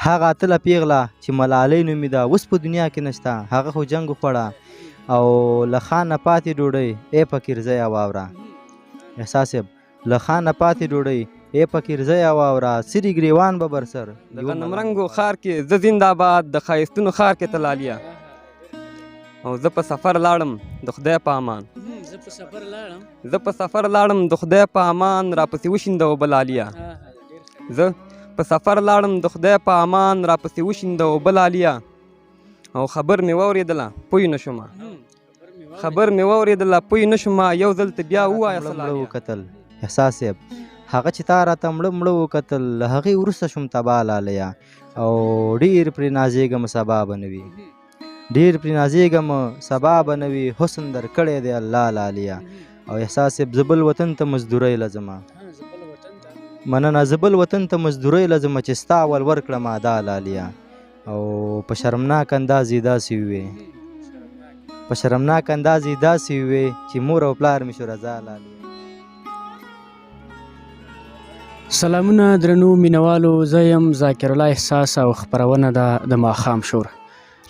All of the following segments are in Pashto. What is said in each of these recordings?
هغه اتله پیغله چې ملالۍ نومې ده اوس په دنیا کې نشته، هغه خو جنګ وخوړه او له خانه پاتې ډوډۍ ای فقیرزیه واوره. احساس صاحب له خانه پاتې ډوډۍ ای فقیرزیه واوره، سري ګریوان به بر سر د غنم رنګو ښار کې زه زنده باد، د ښایستونو ښار کې تلالیا. او زه په سفر لاړم د خدای په امان، زه په سفر لاړم د خدای په امان، راپسې وشینده اوبه لالیا. زه په سفر لاړم د خدای په امان، راپسې وشینده اوبه لالیا. او خبر مې واورېدله پوی نه شومه، خبر مې واورېدله پوی نه شومه، یو ځل ته بیا ووایه مړه وکتل. احساس صاحب هغه چې تا راته مړه وکتل، له هغې وروسته شوم تباه لالیا. او ډېر پرې نازېږم سبا به نه وي، ډېر پرې نازېږم سبا به نه وي، حسن در کړی دی الله لالیا. او احساس صاحب زه بل وطن ته مزدورۍ لځمه، مننه زه بل وطن ته مزدورۍ لځمه چې ستا ول ورکړم ادا لالیا. او په شرمناک انداز یې داسې ووې، په شرمناک انداز یې داسې ووې چې مور او پلار مې شو رضا لالیا. سلامونه درنو مینوالو، زه یم ذاکر الله احساس او خپرونه ده د ماښام شور.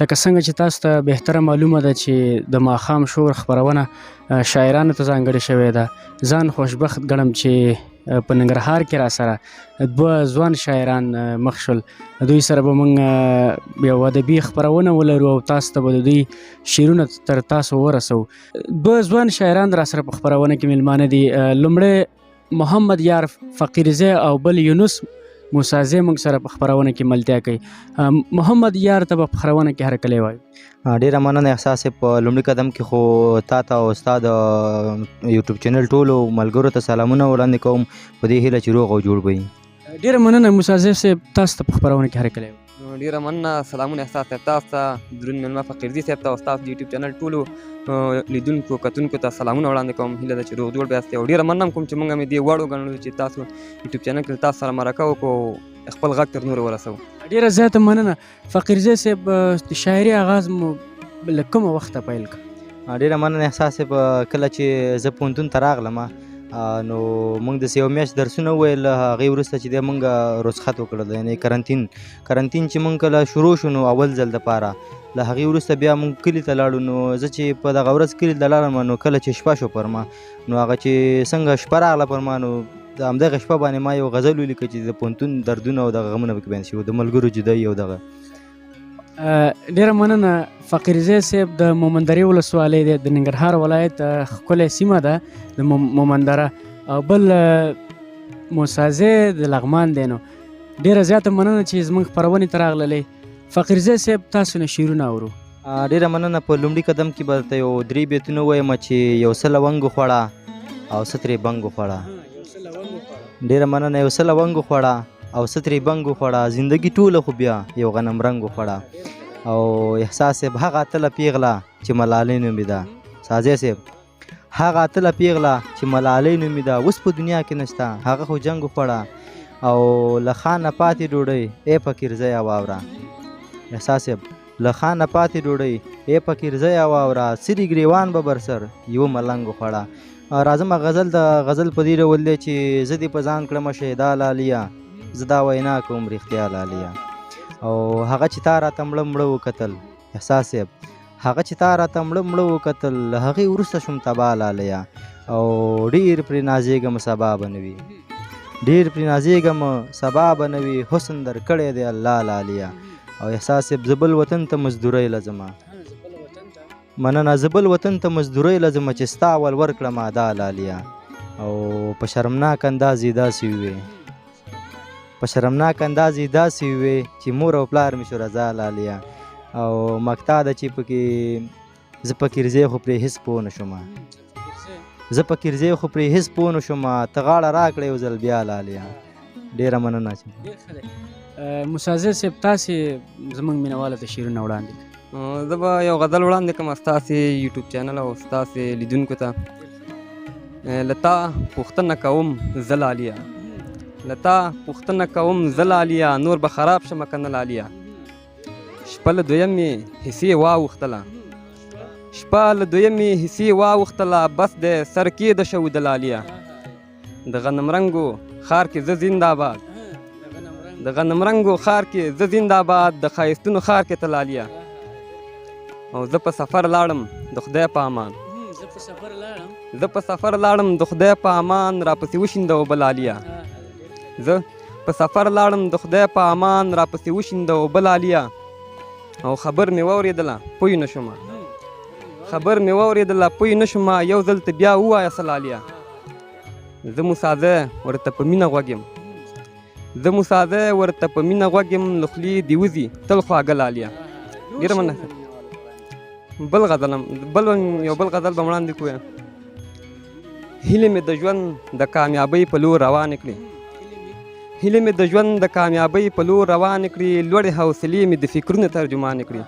لکه څنګه چې تاسو ته بهتره معلومه ده چې د ماښام شور خپرونه شاعرانو ته ځانګړې شوې ده. ځان خوشبخت ګڼم چې په ننګرهار کې را سره دوه ځوان شاعران مخ شول. دوی سره به موږ یو ادبي خپرونه ولرو او تاسو ته به د دوی شعرونه تر تاسو ورسوو. دوه ځوان شاعران را سره په خپرونه کې میلمانه دي. لومړی محمد یار فقیرزی او بل یونس موسازی موږ سره په خپرونه کې ملتیا کوي. محمد یار ته به په خپرونه کې هرکلی وایو. ډېره مننه احساس صاحب. په لومړي قدم کې خو تا ته او ستا د یوټیوب چینل ټولو ملګرو ته سلامونه وړاندې کوم په دې هیله چې روغ او جوړ به وي. ډېره مننه موسازی صاحب، تاسو ته په خپرونه کې هرکلی وایو. ډېره مننه، سلامونه احساس صاحب تاسو ته، دروند مېلمه فقیرزي صاحب ته او ستاسو د یوټیوب چینل ټولو لیدونکو کتونکو ته سلامونه وړاندې کوم. هیله ده چې روغ جوړ به یاستئ. او ډېره مننه کوم چې موږ مې دې وړ وګڼلو چې تاسو یوټیوب چینل کې تاسو سره مرکه وکړو، خپل غږ تر نورو ورسوو. ډېره زیاته مننه. فقیرزی صاحب د شاعري آغاز مو له کومه وخته پیل کړ؟ ډېره مننه احساس صاحب. کله چې زه پوهنتون ته راغلم نو موږ داسې یو میاشت درسونه وویل، هغې وروسته چې دی موږ رخصت وکړل، یعنې کرنتین چې موږ کله شروع شو نو اول ځل دپاره. له هغې وروسته بیا موږ کلي ته لاړو. نو زه چې په دغه ورځ کلي ته لاړم نو کله چې شپه شو پر ما، نو هغه چې څنګه شپه راغله پر ما، نو د همدغه شپه باندې ما یو غزل ولیکه چې د پوهنتون دردونه او دغه غمونه پکې بیان شوي، د ملګرو جدایي او دغه. ډېره مننه فقیرزی صاحب. د مومندرې ولسوالۍ دی، د ننګرهار ولایت ښکلې سیمه ده د مومندره. او بل موسازی د لغمان دی. نو ډېره زیاته مننه چې زموږ خپرونې ته راغللی. فقیرزی صاحب تاسو نه شعرونه اورو. ډېره مننه. په لومړي قدم کې به درته یو 3 بیتونه ووایم چې یو څه لونګ وخوړه او څه ترې بنګ وخوړه. ډېره مننه. یو څه لونګ وخوړه او څه ترې بنګ وخوړه، زندګي ټوله خو بیا یو غنم رنګ وخوړه. او احساس صاحب هغه اتله پیغله چې ملالۍ نومې ده. سازی صاحب هغه اتله پیغله چې ملالۍ نومې ده اوس په دنیا کې نشته، هغه خو جنګ وخوړه او له خانه پاتې ډوډۍ ای فقیرزیه واوره. احساس صاحب له خانه پاتې ډوډۍ ای فقیرزیه واوره، سري ګریوان به بر سر یوه ملنګ وخوړه. راځم غزل د غزل په دې ډول دی چې زه دې په ځان کړمه شهدا لالیا، زه دا وینا کوم رښتیا لالیا. او هغه چې تا راته مړه وکتل. احساس صاحب هغه چې تا راته مړه وکتل، له هغې وروسته شوم تباه لالیا. او ډېر پرې نازېږم سبا به نه وي، ډېر پرې نازېږم سبا به نه وي، حسن در کړی دی الله لالیا. او احساس صاحب زه بل وطن ته مزدورۍ لځمه، مننه زه بل وطن ته مزدورۍ لځمه چې ستا ول ورکړم ادا لالیا. او په شرمناک انداز یې داسې ووې، په شرمناک انداز یې داسې ووې چې مور او پلار مې شو رضا لالیا. او مقطع ده چې پکې زه فقیرزی خو پرې هېڅ پوه نه شومه، زه فقیرزی خو پرې هېڅ پوه نه شومه، ته غاړه راکړه یو ځل بیا لالیا. ډېره مننه. موسازی صاحب تاسې زموږ مینهوالو ته شعرونه وړاندې کړئ. زه به یو غزل وړاندې کړم ستاسې یوټیوب چینل او ستاسې لیدونکو ته. له تا پوښتنه کوم زه لالیا، له تا پوښتنه کوم زه لالیا، نور به خراب شمه که نه لالیا. شپه له دویمې حصې واوښتله، شپه له دویمې حصې واوښتله، بس دی سر کېده شو د لالیا. د غنم رنګو ښار کې زه زنده باد، د غنمرنګو ښار کې زه زنده‌باد د ښایستونو ښار کې تلالیا او زه په سفر لاړم د خدای په امان زه په سفر لاړم د خدای په امان راپسې وشینده اوبه لالیا زه په سفر لاړم د خدای په امان راپسې وشینده اوبه لالیا او خبر مې واورېدله پوی نه شومه خبر مې واورېدله پوی نه شومه یو ځل ته بیا ووایه څه لالیا زه موساځی ورته په مینه غوږ یم زه موساځی ورته په مینه غوږ یم له خولې دې وځي تل خواږه لالیا ډېره مننه بل غزل یو بل غزل به وړاندې کړو هیلې مې د ژوند د کامیابۍ په لور روانې کړې هیلې مې د ژوند د کامیابۍ په لور روانې کړې لوړې حوصلې مې د فکرونو ترجمانې کړې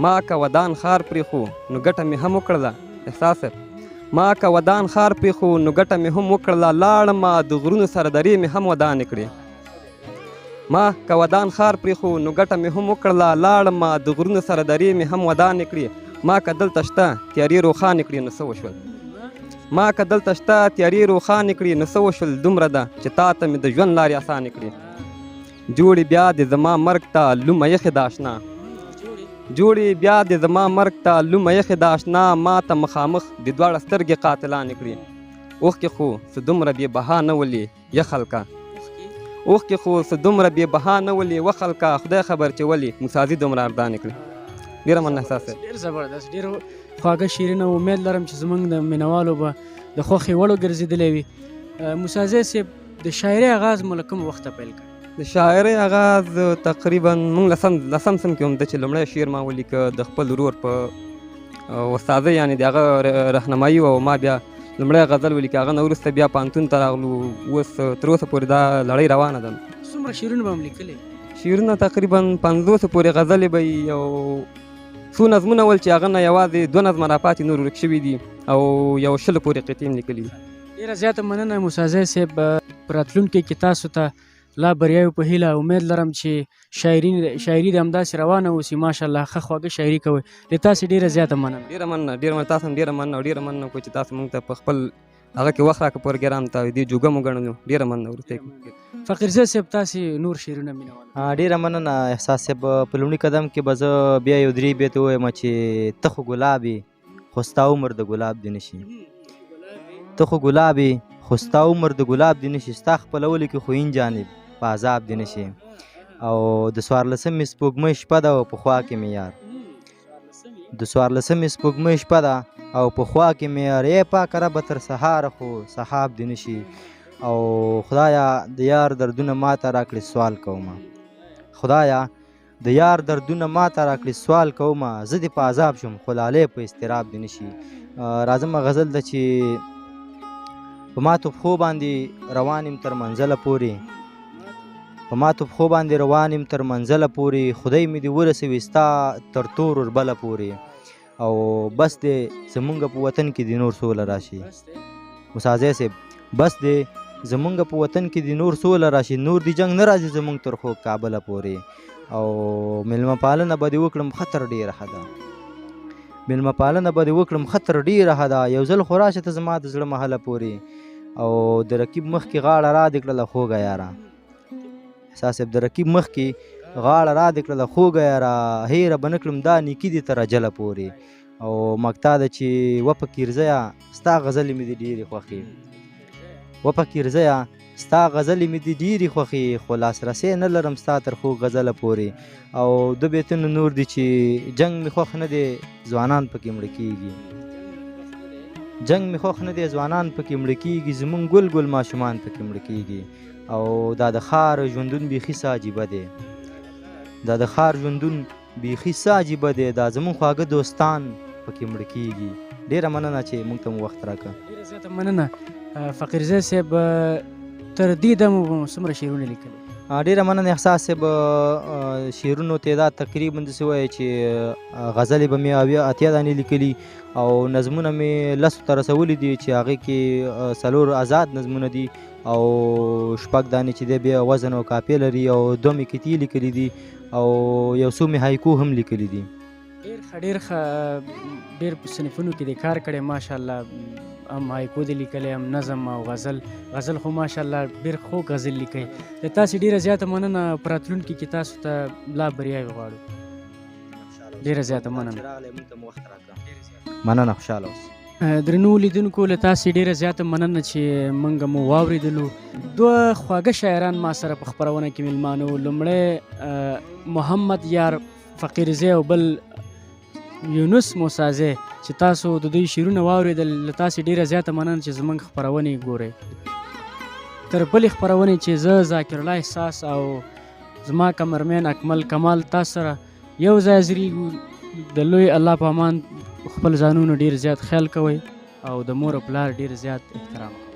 ما که ودان ښار پرېښو نو ګټه مې هم وکړله احساس ما که ودان ښار پرېښو نو ګټه مې هم وکړله لاړمه د غرونو سره درې مې هم ودانې کړې ما که ودان ښار پرېښو نو ګټه مې هم وکړله لاړمه د غرونو سره درې مې هم ودانې کړې ما که دلته شته تیارې روښانې کړې نو څه وشول ما که دلته شته تیارې روښانې کړې نو څه وشول دومره ده چې تا ته مې د ژوند لارې اسانې کړې جوړې بیا د زما مرګ ته لومه یخې د اشنا جوړې بیا د زما مرګ ته لومه یخې د اشنا ما ته مخامخ د دواړه سترګې قاتلانې کړې اوښکې خو څه دومره بې بها نه ولې یخلکه اوښکې خو څه دومره بې بها نه ولې وخلکه خدای خبر چې ولې موسازي دومره ارزانې کړې ډېره مننه احساس ډېر زبردست ډېر خواږه شیرینه امید لرم چې زموږ د مینوالو به د خوښې وړو ګرځېدلی وي موسازی صاحب د شاعرۍ آغاز مو له کوم وخته پیل کړ د شاعرۍ آغاز تقریبا موږ لسم سم کې همده چې لومړی شعر ما ولیکه د خپل ورور په استادۍ یعنې د هغه رهنمایي وه او ما بیا لومړی غزل ولیکه هغه نه وروسته بیا پوهنتون ته راغلو اوس تر اوسه پورې دا لړۍ روانه ده څومره شعرونه به هم لیکلي شعرونه تقریبا 50 پورې غزلې به وي او څو نظمونه ول چې هغه نه یوازې 2 نظمه راپاتې نور ورک شوي دي او یو 100 پورې قطعې هم لیکلي دي ډېره زیاته مننه موسازی صاحب په راتلونکي کې تاسو ته لا بریاوې په هیله امید لرم چې شاعري دې همداسې روانه اوسي ماشاءالله ښه خواږه شاعري کوئ له تاسې ډېره زیاته مننه ډېره مننه تاسو هم ډېره مننه او ډېره مننه کوم چې تاسو موږ ته په خپل هغه کې وخت راکړه پروګرام ته دې جوګه مو ګڼلو ډېره مننه وروسته فقیرزی صاحب تاسې نور شعرونه مینوال ډېره مننه احساس صاحب په لومړي قدم کې به زه بیا یو 3 بیت ووایم چې ته خو ګلاب یې خو ستا عمر د ګلاب دې نشي ته خو ګلاب یې خو ستا عمر د ګلاب دې نشي ستا خپلولو کې خو این جانب په عذاب دې نشي او د 14مې سپوږمۍ شپه ده او په خوا کې مې یار د 14مې سپوږمۍ شپه ده او په خوا کې مې یار ای پاکه ربه تر سهاره خو سحاب دې نشي او خدایا د یار دردونه ماته راکړي سوال کومه خدایا د یار دردونه ماته راکړي سوال کومه زه دې په عذاب شم خو لالی په اضطراب دې نشي راځمه غزل ده چې په ماتو پښو باندې روان یم تر منزله پورې په ماتو پښو باندې روان یم تر منزله پورې خدای مې دې ورسوي ستا تر تور وربله پورې او بس دې زمونږ په وطن کې د نور سوله راشي موسازی صاحب بس دې زمونږ په وطن کې د نور سوله راشي نور دی جنگ نه راځي زمونږ تر خو کابله پورې او میلمه پالنه به دې وکړم خطر ډېره ښه ده میلمه پالنه به دې وکړم خطر ډېره ښه ده یو ځل خو راشه ته زما د زړه محله پورې او د رقیب مخکې غاړه را دې کړله خوږه یاره احساس صاحب د رقیب مخکې غاړه را دې کړله خوږه یاره هیره به نه کړم دا نیکي دې تر اجله پورې او مقطع ده چې وپه کیرزیه ستا غزلې مې دې ډېرې خوښې وپه کیرزیه ستا غزلې مې دې ډېرې خوښې خو لاسرسی نه لرم ستا تر خو غزله پورې او 2 بیتونه نور دي چې جنگ مې خوښ نه دی ځوانان پکې مړه کېږي جنگ مې خوښ نه دی ځوانان پکې مړه کېږي زمونږ ګل ګل ماشومان پکې مړه کېږي او دا د ښار ژوندون بیخي څه عجیبه دی دا د ښار ژوندون بیخي څه عجیبه دی دا زمونږ خواږه دوستان پکې مړه کېږي ډېره مننه چې موږ ته مو وخت راکړه ډېره زیاته مننه فقیرزی صاحب تر دې دمه به مو څومره شعرونه لیکلي ډېره مننه احساس صاحب شعرونو تعداد تقریبا داسې وایي چې غزلې به مې 80 دانې لیکلي او نظمونه مې 10 ته رسولي دي چې هغې کې 4 آزاد نظمونه دي او 6 دانې چې دی بیا وزن او کاپې لري او 2 مې قطعې لیکلي دي او یو څو مې هایکو هم لیکلي دي ډېر ډېر په صنفونو کې د کار کړی ماشاءالله، هم هایکو دې لیکلی، هم نظم او غزل خو ماشاءالله ډېر خوږ غزل لیکئ. د تاسې ډېره زیاته مننه. په راتلونکي کې تاسو ته لا بریاوې غواړو. ډېره زیاته مننه. مننه، خوشحاله اوسئ. درنو لیدونکو، له تاسې ډېره زیاته مننه چې موږ مو واورېدلو. دوه خواږه شاعران ما سره په خپرونه کې میلمانه وو. لومړی محمد یار فقیرزی او بل یونس موسازی چې تاسو د دوی شعرونه واورېدل. له تاسې ډېره زیاته مننه چې زموږ خپرونې ګورئ. تر بلې خپرونې چې زه ذاکر الله احساس او زما کمرمین اکمل کمال تاسو سره یو ځای حاضرېږو، د لوی الله په امان خپل ځانونو ډېر زیات خیال کوئ او د مور او پلار ډېر زیات احترام کوئ.